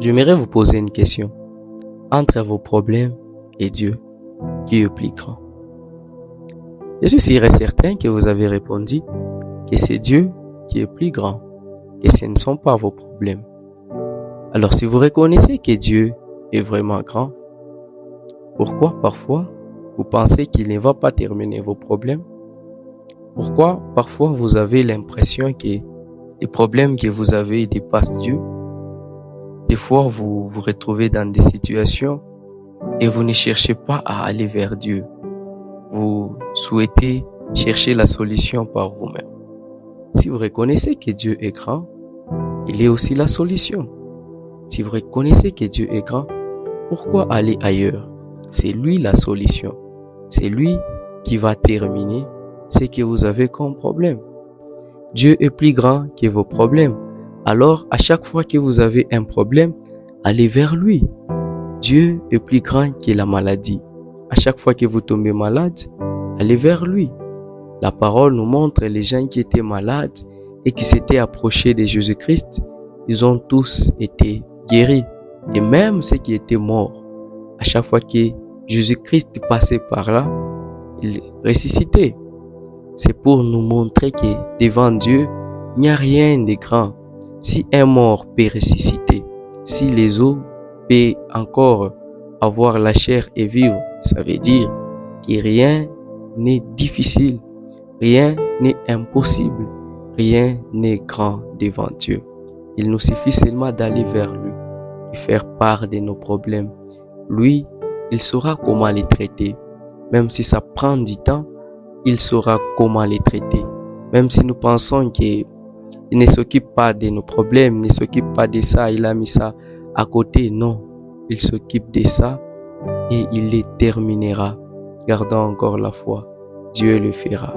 J'aimerais vous poser une question. Entre vos problèmes et Dieu, qui est plus grand? Je suis sûr et certain que vous avez répondu que c'est Dieu qui est plus grand, que ce ne sont pas vos problèmes. Alors si vous reconnaissez que Dieu est vraiment grand, pourquoi parfois vous pensez qu'il ne va pas terminer vos problèmes? Pourquoi parfois vous avez l'impression que les problèmes que vous avez dépassent Dieu? Des fois vous vous retrouvez dans des situations et vous ne cherchez pas à aller vers Dieu. Vous souhaitez chercher la solution par vous-même. Si vous reconnaissez que Dieu est grand, il est aussi la solution. Si vous reconnaissez que Dieu est grand, pourquoi aller ailleurs? C'est lui la solution. C'est lui qui va terminer ce que vous avez comme problème. Dieu est plus grand que vos problèmes. Alors, à chaque fois que vous avez un problème, allez vers lui. Dieu est plus grand que la maladie. À chaque fois que vous tombez malade, allez vers lui. La parole nous montre les gens qui étaient malades et qui s'étaient approchés de Jésus-Christ. Ils ont tous été guéris. Et même ceux qui étaient morts, à chaque fois que Jésus-Christ passait par là, il ressuscitait. C'est pour nous montrer que devant Dieu, il n'y a rien de grand. Si un mort peut ressusciter, si les os peuvent encore avoir la chair et vivre, ça veut dire que rien n'est difficile, rien n'est impossible, rien n'est grand devant Dieu. Il nous suffit seulement d'aller vers lui, lui faire part de nos problèmes. Lui, il saura comment les traiter. Même si ça prend du temps, il saura comment les traiter. Même si nous pensons qu'il ne s'occupe pas de nos problèmes, il ne s'occupe pas de ça, il a mis ça à côté. Non, il s'occupe de ça et il les terminera. Gardons encore la foi. Dieu le fera.